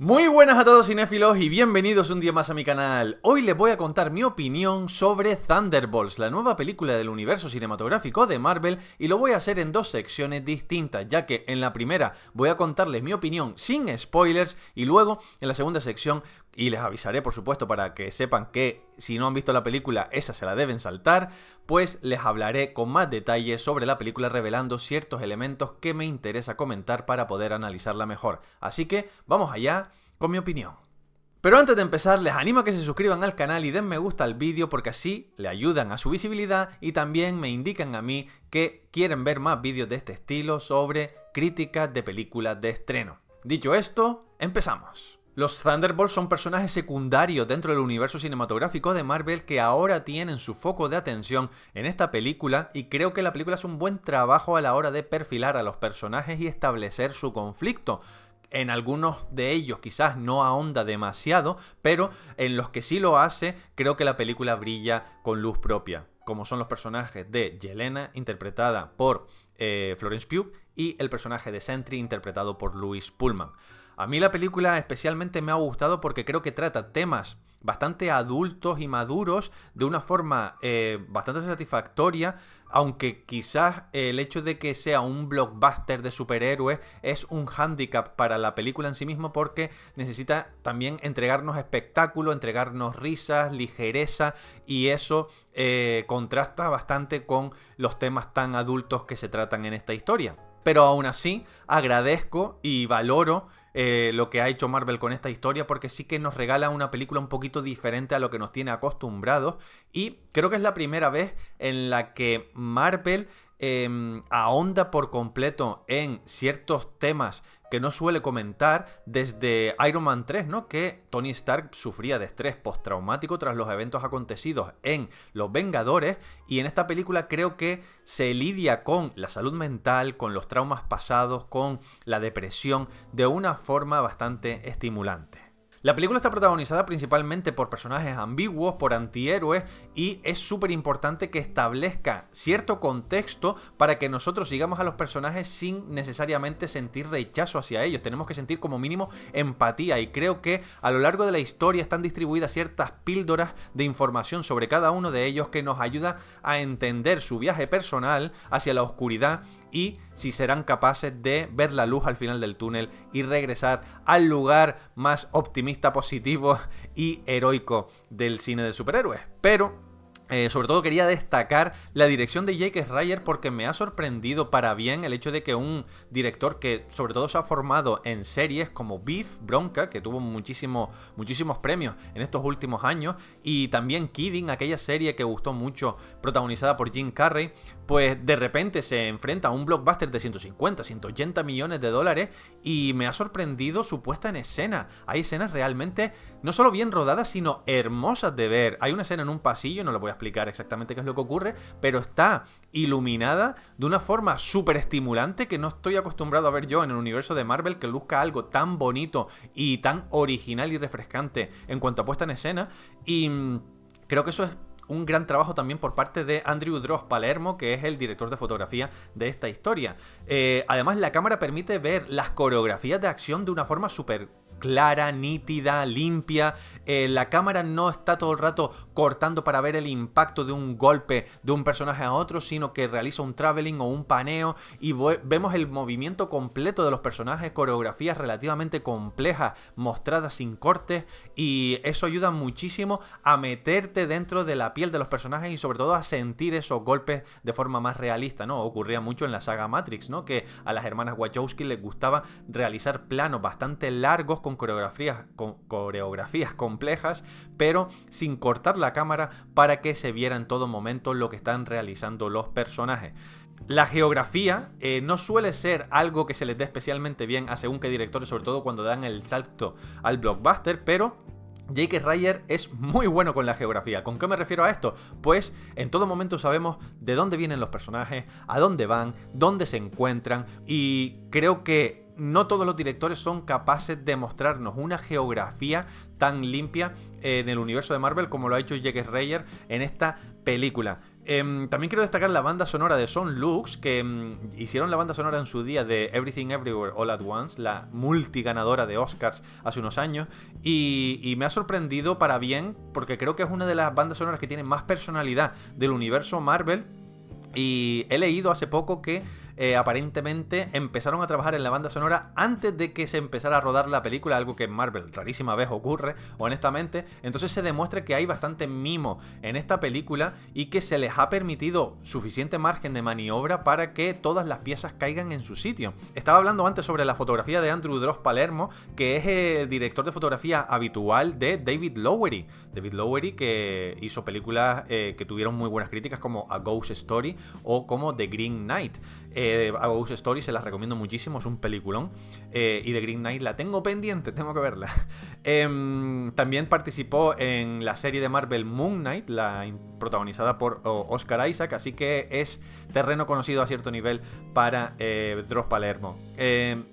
Muy buenas a todos cinéfilos y bienvenidos un día más a mi canal. Hoy les voy a contar mi opinión sobre Thunderbolts, la nueva película del universo cinematográfico de Marvel, y lo voy a hacer en dos secciones distintas, ya que en la primera voy a contarles mi opinión sin spoilers y luego en la segunda sección, y les avisaré por supuesto para que sepan que si no han visto la película esa se la deben saltar, pues les hablaré con más detalle sobre la película revelando ciertos elementos que me interesa comentar para poder analizarla mejor. Así que vamos allá con mi opinión. Pero antes de empezar, les animo a que se suscriban al canal y den me gusta al vídeo porque así le ayudan a su visibilidad y también me indican a mí que quieren ver más vídeos de este estilo sobre críticas de películas de estreno. Dicho esto, empezamos. Los Thunderbolts son personajes secundarios dentro del universo cinematográfico de Marvel que ahora tienen su foco de atención en esta película, y creo que la película hace un buen trabajo a la hora de perfilar a los personajes y establecer su conflicto. En algunos de ellos quizás no ahonda demasiado, pero en los que sí lo hace, creo que la película brilla con luz propia, como son los personajes de Yelena, interpretada por Florence Pugh, y el personaje de Sentry, interpretado por Louis Pullman. A mí la película especialmente me ha gustado porque creo que trata temas bastante adultos y maduros de una forma bastante satisfactoria, aunque quizás el hecho de que sea un blockbuster de superhéroes es un hándicap para la película en sí misma, porque necesita también entregarnos espectáculo, entregarnos risas, ligereza, y eso contrasta bastante con los temas tan adultos que se tratan en esta historia. Pero aún así agradezco y valoro lo que ha hecho Marvel con esta historia, porque sí que nos regala una película un poquito diferente a lo que nos tiene acostumbrados, y creo que es la primera vez en la que Marvel ahonda por completo en ciertos temas que no suele comentar desde Iron Man 3, ¿no? Que Tony Stark sufría de estrés postraumático tras los eventos acontecidos en Los Vengadores, y en esta película creo que se lidia con la salud mental, con los traumas pasados, con la depresión, de una forma bastante estimulante. La película está protagonizada principalmente por personajes ambiguos, por antihéroes, y es súper importante que establezca cierto contexto para que nosotros sigamos a los personajes sin necesariamente sentir rechazo hacia ellos. Tenemos que sentir como mínimo empatía, y creo que a lo largo de la historia están distribuidas ciertas píldoras de información sobre cada uno de ellos que nos ayuda a entender su viaje personal hacia la oscuridad y si serán capaces de ver la luz al final del túnel y regresar al lugar más optimista, positivo y heroico del cine de superhéroes. Pero sobre todo quería destacar la dirección de Jake Schreier, porque me ha sorprendido para bien el hecho de que un director que sobre todo se ha formado en series como Beef, Bronca, que tuvo muchísimos premios en estos últimos años, y también Kidding, aquella serie que gustó mucho, protagonizada por Jim Carrey, pues de repente se enfrenta a un blockbuster de 150, 180 millones de dólares, y me ha sorprendido su puesta en escena. Hay escenas realmente no solo bien rodadas, sino hermosas de ver. Hay una escena en un pasillo, no lo voy a explicar exactamente qué es lo que ocurre, pero está iluminada de una forma súper estimulante que no estoy acostumbrado a ver yo en el universo de Marvel, que luzca algo tan bonito y tan original y refrescante en cuanto a puesta en escena. Y creo que eso es un gran trabajo también por parte de Andrew Dross Palermo, que es el director de fotografía de esta historia. Además, la cámara permite ver las coreografías de acción de una forma súper clara, nítida, limpia. La cámara no está todo el rato cortando para ver el impacto de un golpe de un personaje a otro, sino que realiza un traveling o un paneo y vemos el movimiento completo de los personajes, coreografías relativamente complejas mostradas sin cortes, y eso ayuda muchísimo a meterte dentro de la piel de los personajes y sobre todo a sentir esos golpes de forma más realista, ¿no? Ocurría mucho en la saga Matrix, ¿no? Que a las hermanas Wachowski les gustaba realizar planos bastante largos con coreografías complejas, pero sin cortar la cámara, para que se viera en todo momento lo que están realizando los personajes. La geografía no suele ser algo que se les dé especialmente bien a según qué directores, sobre todo cuando dan el salto al blockbuster, pero Jake Schreier es muy bueno con la geografía. ¿Con qué me refiero a esto? Pues en todo momento sabemos de dónde vienen los personajes, a dónde van, dónde se encuentran, y creo que no todos los directores son capaces de mostrarnos una geografía tan limpia en el universo de Marvel como lo ha hecho J.K. Reyer en esta película. También quiero destacar la banda sonora de Son Lux, que hicieron la banda sonora en su día de Everything Everywhere All at Once, la multiganadora de Oscars hace unos años, y me ha sorprendido para bien, porque creo que es una de las bandas sonoras que tiene más personalidad del universo Marvel. Y he leído hace poco que aparentemente empezaron a trabajar en la banda sonora antes de que se empezara a rodar la película, algo que en Marvel rarísima vez ocurre, honestamente. Entonces se demuestra que hay bastante mimo en esta película y que se les ha permitido suficiente margen de maniobra para que todas las piezas caigan en su sitio. Estaba hablando antes sobre la fotografía de Andrew Dross Palermo, que es el director de fotografía habitual de David Lowery. David Lowery, que hizo películas que tuvieron muy buenas críticas, como A Ghost Story o como The Green Knight. A Ghost Story se las recomiendo muchísimo, es un peliculón. Y The Green Knight la tengo pendiente, tengo que verla. También participó en la serie de Marvel Moon Knight, protagonizada por Oscar Isaac, así que es terreno conocido a cierto nivel para Dross Palermo.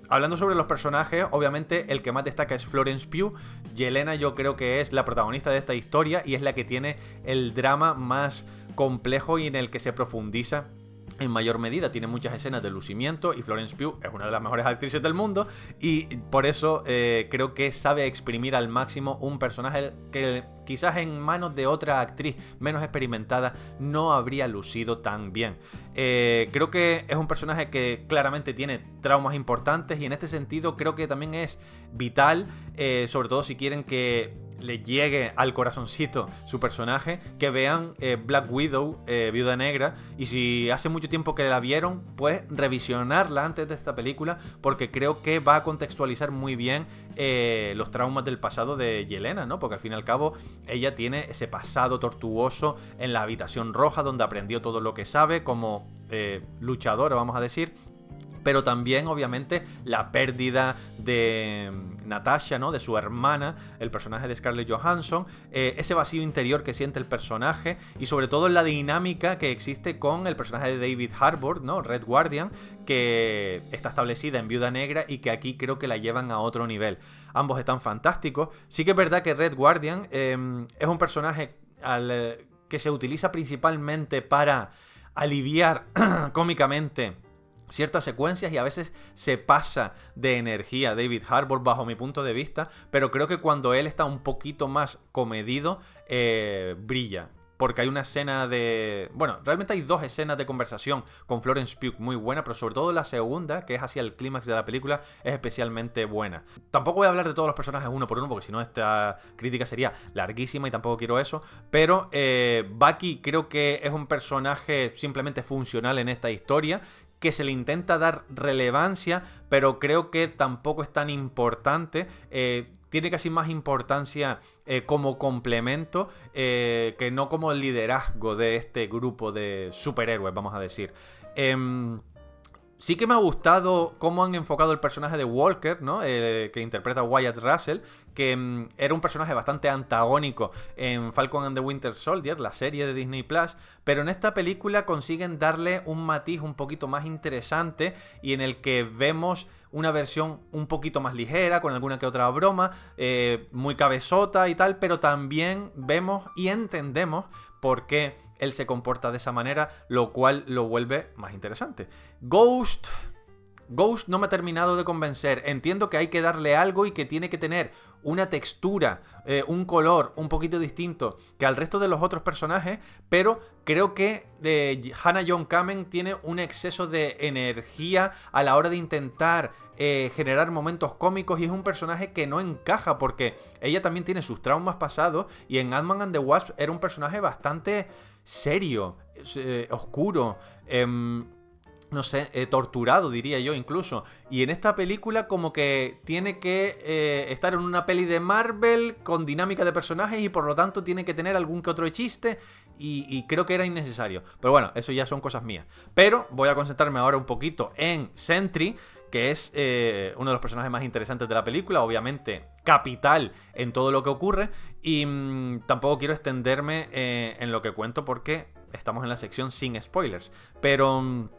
Hablando sobre los personajes, obviamente el que más destaca es Florence Pugh. Yelena yo creo que es la protagonista de esta historia y es la que tiene el drama más complejo y en el que se profundiza en mayor medida. Tiene muchas escenas de lucimiento y Florence Pugh es una de las mejores actrices del mundo y por eso creo que sabe exprimir al máximo un personaje que quizás en manos de otra actriz menos experimentada no habría lucido tan bien. Creo que es un personaje que claramente tiene traumas importantes y en este sentido creo que también es vital, sobre todo si quieren que le llegue al corazoncito su personaje, que vean Black Widow, Viuda Negra, y si hace mucho tiempo que la vieron, pues revisionarla antes de esta película, porque creo que va a contextualizar muy bien los traumas del pasado de Yelena, ¿no? Porque al fin y al cabo ella tiene ese pasado tortuoso en la habitación roja, donde aprendió todo lo que sabe como luchadora, vamos a decir. Pero también, obviamente, la pérdida de Natasha, ¿no? De su hermana, el personaje de Scarlett Johansson, ese vacío interior que siente el personaje y sobre todo la dinámica que existe con el personaje de David Harbour, ¿no? Red Guardian, que está establecida en Viuda Negra y que aquí creo que la llevan a otro nivel. Ambos están fantásticos. Sí que es verdad que Red Guardian es un personaje que se utiliza principalmente para aliviar cómicamente ciertas secuencias y a veces se pasa de energía David Harbour bajo mi punto de vista, pero creo que cuando él está un poquito más comedido, brilla. Porque hay una escena de... Bueno, realmente hay dos escenas de conversación con Florence Pugh muy buena, pero sobre todo la segunda, que es hacia el clímax de la película, es especialmente buena. Tampoco voy a hablar de todos los personajes uno por uno, porque si no esta crítica sería larguísima y tampoco quiero eso. Pero Bucky creo que es un personaje simplemente funcional en esta historia, que se le intenta dar relevancia, pero creo que tampoco es tan importante. Tiene casi más importancia como complemento que no como el liderazgo de este grupo de superhéroes, vamos a decir. Sí que me ha gustado cómo han enfocado el personaje de Walker, ¿no? Que interpreta a Wyatt Russell, que era un personaje bastante antagónico en Falcon and the Winter Soldier, la serie de Disney Plus, pero en esta película consiguen darle un matiz un poquito más interesante y en el que vemos una versión un poquito más ligera, con alguna que otra broma, muy cabezota y tal, pero también vemos y entendemos por qué él se comporta de esa manera, lo cual lo vuelve más interesante. Ghost no me ha terminado de convencer. Entiendo que hay que darle algo y que tiene que tener una textura, un color un poquito distinto que al resto de los otros personajes, pero creo que Hannah John Kamen tiene un exceso de energía a la hora de intentar generar momentos cómicos y es un personaje que no encaja porque ella también tiene sus traumas pasados y en Ant-Man and the Wasp era un personaje bastante serio, oscuro, no sé, torturado diría yo incluso. Y en esta película como que tiene que estar en una peli de Marvel con dinámica de personajes y por lo tanto tiene que tener algún que otro chiste y creo que era innecesario. Pero bueno, eso ya son cosas mías. Pero voy a concentrarme ahora un poquito en Sentry, que es uno de los personajes más interesantes de la película, obviamente capital en todo lo que ocurre, y tampoco quiero extenderme en lo que cuento porque estamos en la sección sin spoilers, pero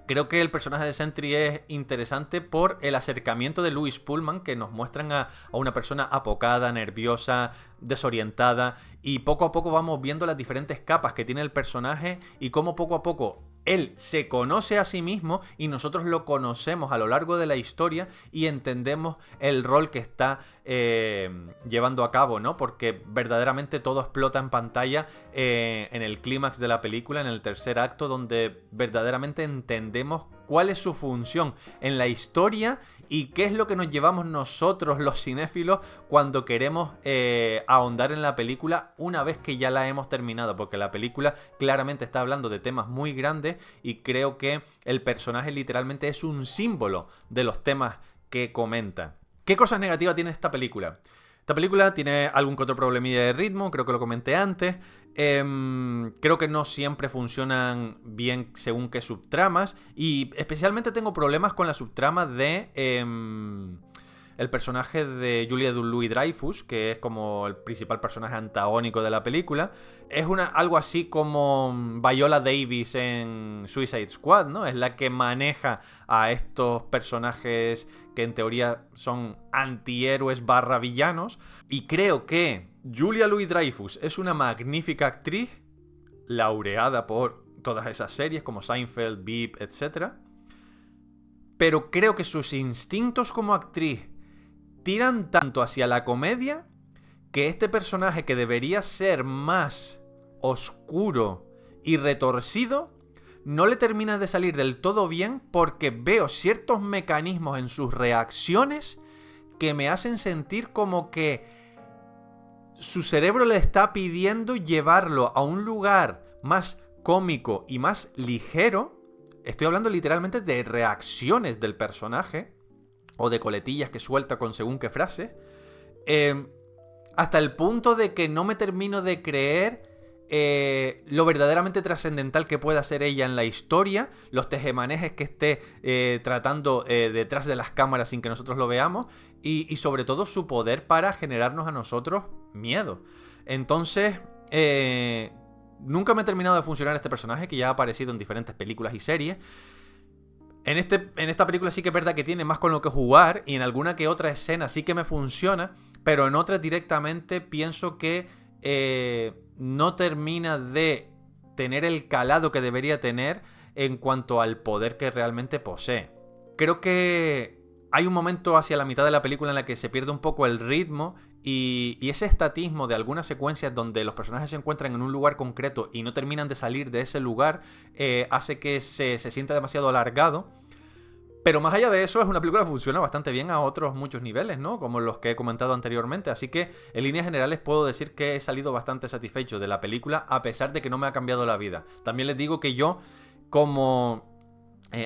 Creo que el personaje de Sentry es interesante por el acercamiento de Louis Pullman, que nos muestran a una persona apocada, nerviosa, desorientada, y poco a poco vamos viendo las diferentes capas que tiene el personaje y cómo poco a poco él se conoce a sí mismo y nosotros lo conocemos a lo largo de la historia y entendemos el rol que está llevando a cabo, ¿no? Porque verdaderamente todo explota en pantalla en el clímax de la película, en el tercer acto, donde verdaderamente entendemos cuál es su función en la historia y qué es lo que nos llevamos nosotros los cinéfilos cuando queremos ahondar en la película una vez que ya la hemos terminado, porque la película claramente está hablando de temas muy grandes y creo que el personaje literalmente es un símbolo de los temas que comenta. ¿Qué cosas negativas tiene esta película? Esta película tiene algún que otro problemilla de ritmo, creo que lo comenté antes. Creo que no siempre funcionan bien según qué subtramas. Y especialmente tengo problemas con la subtrama de el personaje de Julia Louis-Dreyfus, que es como el principal personaje antagónico de la película. Es algo así como Viola Davis en Suicide Squad, ¿no? Es la que maneja a estos personajes que en teoría son antihéroes / villanos. Y creo que Julia Louis-Dreyfus es una magnífica actriz, laureada por todas esas series como Seinfeld, Veep, etc. Pero creo que sus instintos como actriz tiran tanto hacia la comedia que este personaje, que debería ser más oscuro y retorcido, no le termina de salir del todo bien, porque veo ciertos mecanismos en sus reacciones que me hacen sentir como que su cerebro le está pidiendo llevarlo a un lugar más cómico y más ligero. Estoy hablando literalmente de reacciones del personaje o de coletillas que suelta con según qué frase, hasta el punto de que no me termino de creer lo verdaderamente trascendental que pueda ser ella en la historia, los tejemanejes que esté tratando detrás de las cámaras sin que nosotros lo veamos, y sobre todo su poder para generarnos a nosotros miedo. Entonces, nunca me ha terminado de funcionar este personaje, que ya ha aparecido en diferentes películas y series. En esta película sí que es verdad que tiene más con lo que jugar, y en alguna que otra escena sí que me funciona, pero en otras directamente pienso que no termina de tener el calado que debería tener en cuanto al poder que realmente posee. Creo que hay un momento hacia la mitad de la película en la que se pierde un poco el ritmo y ese estatismo de algunas secuencias donde los personajes se encuentran en un lugar concreto y no terminan de salir de ese lugar, hace que se sienta demasiado alargado. Pero más allá de eso, es una película que funciona bastante bien a otros muchos niveles, ¿no? Como los que he comentado anteriormente. Así que, en líneas generales, puedo decir que he salido bastante satisfecho de la película, a pesar de que no me ha cambiado la vida. También les digo que yo, como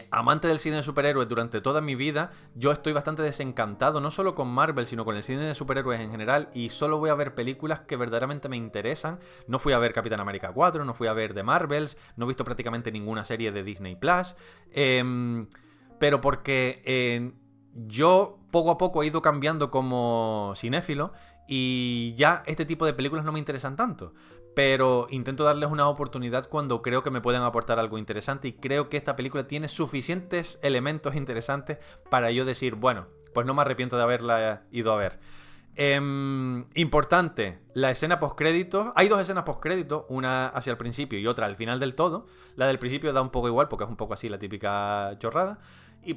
amante del cine de superhéroes durante toda mi vida, yo estoy bastante desencantado, no solo con Marvel, sino con el cine de superhéroes en general, y solo voy a ver películas que verdaderamente me interesan. No fui a ver Capitán América 4, no fui a ver The Marvels, no he visto prácticamente ninguna serie de Disney Plus, pero porque yo poco a poco he ido cambiando como cinéfilo y ya este tipo de películas no me interesan tanto. Pero intento darles una oportunidad cuando creo que me pueden aportar algo interesante, y creo que esta película tiene suficientes elementos interesantes para yo decir, bueno, pues no me arrepiento de haberla ido a ver. Importante, la escena postcréditos. Hay dos escenas postcréditos, una hacia el principio y otra al final del todo. La del principio da un poco igual porque es un poco así la típica chorrada,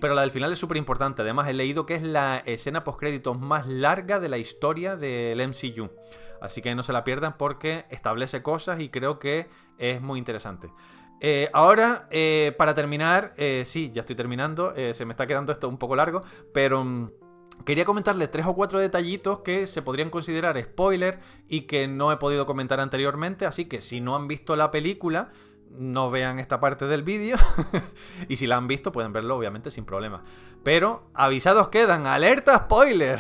pero la del final es súper importante. Además, he leído que es la escena postcréditos más larga de la historia del MCU. Así que no se la pierdan porque establece cosas y creo que es muy interesante. Ahora, para terminar, sí, ya estoy terminando, se me está quedando esto un poco largo, pero quería comentarles 3 o 4 detallitos que se podrían considerar spoiler y que no he podido comentar anteriormente, así que si no han visto la película, no vean esta parte del vídeo. Y si la han visto, pueden verlo obviamente sin problema. Pero avisados quedan, alerta spoiler,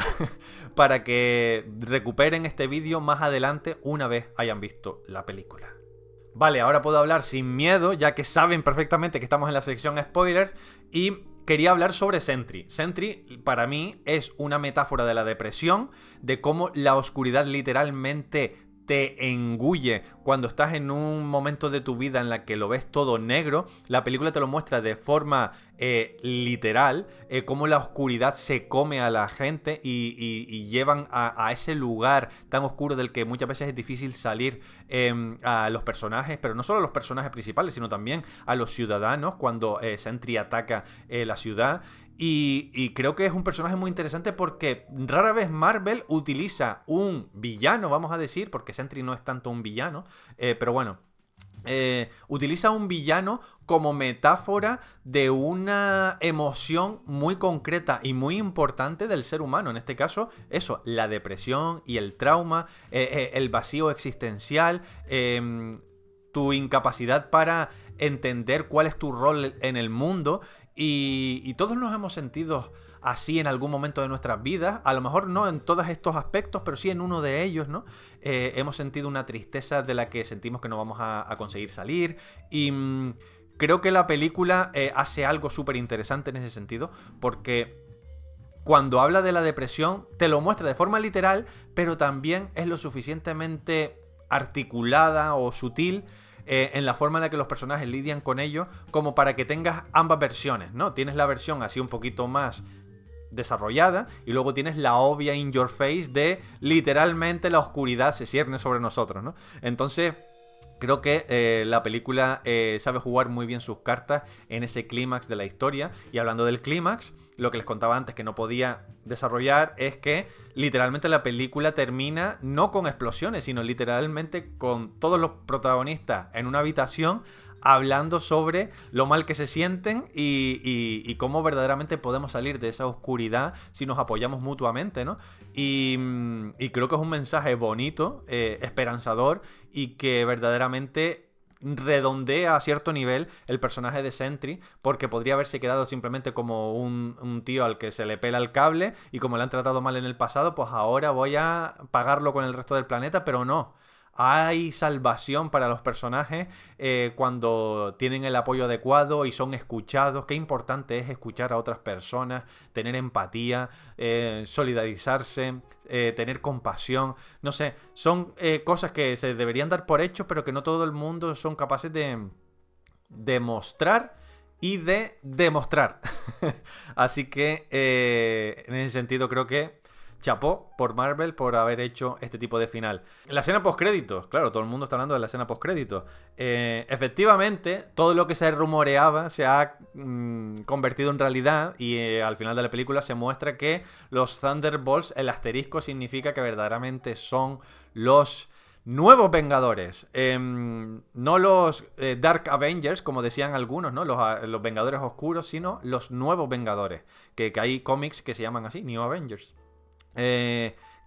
para que recuperen este vídeo más adelante una vez hayan visto la película. Vale, ahora puedo hablar sin miedo, ya que saben perfectamente que estamos en la sección spoilers, y quería hablar sobre Sentry. Sentry, para mí, es una metáfora de la depresión, de cómo la oscuridad literalmente te engulle cuando estás en un momento de tu vida en la que lo ves todo negro. La película te lo muestra de forma literal, cómo la oscuridad se come a la gente y llevan a ese lugar tan oscuro del que muchas veces es difícil salir a los personajes, pero no solo a los personajes principales, sino también a los ciudadanos cuando Sentry ataca la ciudad. Y creo que es un personaje muy interesante porque rara vez Marvel utiliza un villano, vamos a decir, porque Sentry no es tanto un villano, pero bueno, utiliza un villano como metáfora de una emoción muy concreta y muy importante del ser humano. En este caso, eso, la depresión y el trauma, el vacío existencial, tu incapacidad para entender cuál es tu rol en el mundo. Y todos nos hemos sentido así en algún momento de nuestras vidas, a lo mejor no en todos estos aspectos, pero sí en uno de ellos, ¿no? Hemos sentido una tristeza de la que sentimos que no vamos a conseguir salir, y creo que la película hace algo súper interesante en ese sentido, porque cuando habla de la depresión te lo muestra de forma literal, pero también es lo suficientemente articulada o sutil en la forma en la que los personajes lidian con ello, como para que tengas ambas versiones, ¿no? Tienes la versión así un poquito más desarrollada y luego tienes la obvia in your face de literalmente la oscuridad se cierne sobre nosotros, ¿no? Entonces creo que la película sabe jugar muy bien sus cartas en ese clímax de la historia. Y hablando del clímax, lo que les contaba antes que no podía desarrollar es que literalmente la película termina no con explosiones, sino literalmente con todos los protagonistas en una habitación hablando sobre lo mal que se sienten y cómo verdaderamente podemos salir de esa oscuridad si nos apoyamos mutuamente, ¿no? Y creo que es un mensaje bonito, esperanzador, y que verdaderamente redondea a cierto nivel el personaje de Sentry, porque podría haberse quedado simplemente como un tío al que se le pela el cable, y como le han tratado mal en el pasado, pues ahora voy a pagarlo con el resto del planeta, pero no. Hay salvación para los personajes cuando tienen el apoyo adecuado y son escuchados. Qué importante es escuchar a otras personas, tener empatía, solidarizarse, tener compasión. No sé, son cosas que se deberían dar por hecho, pero que no todo el mundo son capaces de mostrar y de demostrar. Así que en ese sentido creo que chapó por Marvel por haber hecho este tipo de final. La escena postcréditos, claro, todo el mundo está hablando de la escena postcréditos. Efectivamente, todo lo que se rumoreaba se ha convertido en realidad, y al final de la película se muestra que los Thunderbolts, el asterisco significa que verdaderamente son los nuevos Vengadores, no los Dark Avengers, como decían algunos, ¿no? Los Vengadores Oscuros, sino los nuevos Vengadores, que hay cómics que se llaman así, New Avengers.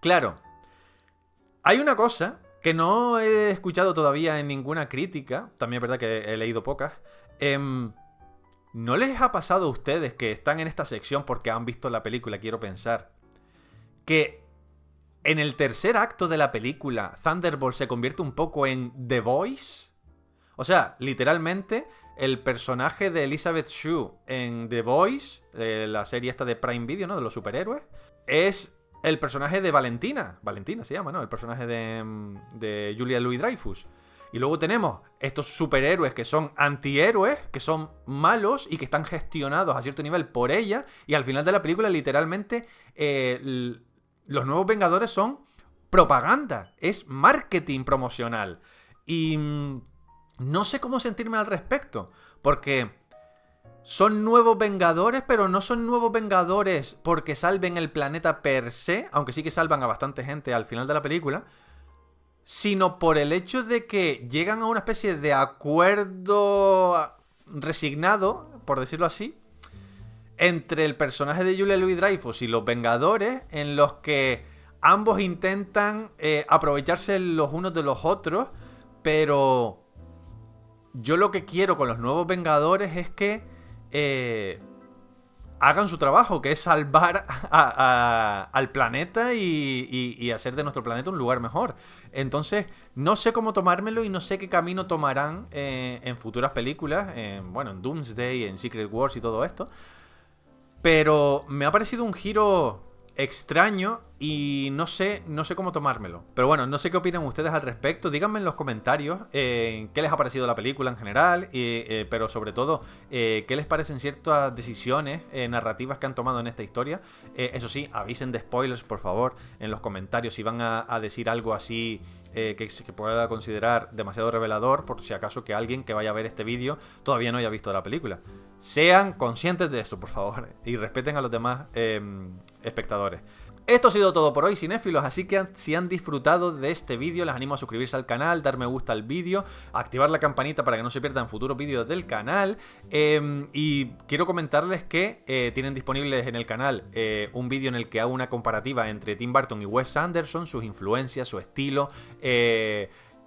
Claro, hay una cosa que no he escuchado todavía en ninguna crítica, también es verdad que he leído pocas. ¿No les ha pasado a ustedes que están en esta sección porque han visto la película, quiero pensar, que en el tercer acto de la película Thunderbolt se convierte un poco en The Voice? O sea, literalmente el personaje de Elizabeth Shue en The Voice, la serie esta de Prime Video, ¿no? De los superhéroes, es el personaje de Valentina. Valentina se llama, ¿no? El personaje de Julia Louis-Dreyfus. Y luego tenemos estos superhéroes que son antihéroes, que son malos y que están gestionados a cierto nivel por ella. Y al final de la película, literalmente, los nuevos Vengadores son propaganda. Es marketing promocional. Y no sé cómo sentirme al respecto. Porque son nuevos Vengadores, pero no son nuevos Vengadores porque salven el planeta per se, aunque sí que salvan a bastante gente al final de la película, sino por el hecho de que llegan a una especie de acuerdo resignado, por decirlo así, entre el personaje de Julia Louis-Dreyfus y los Vengadores, en los que ambos intentan aprovecharse los unos de los otros, pero yo lo que quiero con los nuevos Vengadores es que hagan su trabajo, que es salvar al planeta y hacer de nuestro planeta un lugar mejor. Entonces, no sé cómo tomármelo y no sé qué camino tomarán en futuras películas, en Doomsday, en Secret Wars y todo esto. Pero me ha parecido un giro extraño y no sé cómo tomármelo. Pero bueno, no sé qué opinan ustedes al respecto. Díganme en los comentarios qué les ha parecido la película en general, pero sobre todo qué les parecen ciertas decisiones narrativas que han tomado en esta historia. Eso sí, avisen de spoilers, por favor, en los comentarios si van a decir algo así que se pueda considerar demasiado revelador, por si acaso que alguien que vaya a ver este vídeo todavía no haya visto la película. Sean conscientes de eso, por favor, y respeten a los demás espectadores. Esto ha sido todo por hoy, cinéfilos, así que si han disfrutado de este vídeo, les animo a suscribirse al canal, dar me gusta al vídeo, activar la campanita para que no se pierdan futuros vídeos del canal, y quiero comentarles que tienen disponibles en el canal un vídeo en el que hago una comparativa entre Tim Burton y Wes Anderson, sus influencias, su estilo.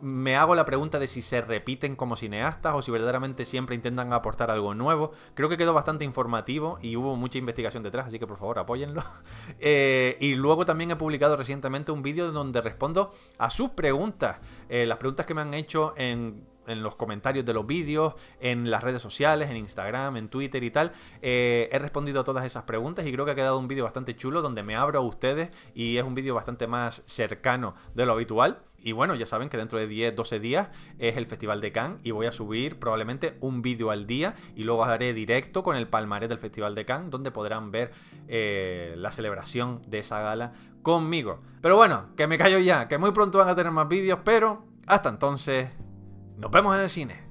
Me hago la pregunta de si se repiten como cineastas o si verdaderamente siempre intentan aportar algo nuevo. Creo que quedó bastante informativo y hubo mucha investigación detrás, así que por favor apóyenlo. Y luego también he publicado recientemente un vídeo donde respondo a sus preguntas, las preguntas que me han hecho en los comentarios de los vídeos, en las redes sociales, en Instagram, en Twitter y tal. He respondido a todas esas preguntas y creo que ha quedado un vídeo bastante chulo donde me abro a ustedes y es un vídeo bastante más cercano de lo habitual. Y bueno, ya saben que dentro de 10-12 días es el Festival de Cannes y voy a subir probablemente un vídeo al día y luego haré directo con el palmarés del Festival de Cannes donde podrán ver la celebración de esa gala conmigo. Pero bueno, que me callo ya, que muy pronto van a tener más vídeos, pero hasta entonces, nos vemos en el cine.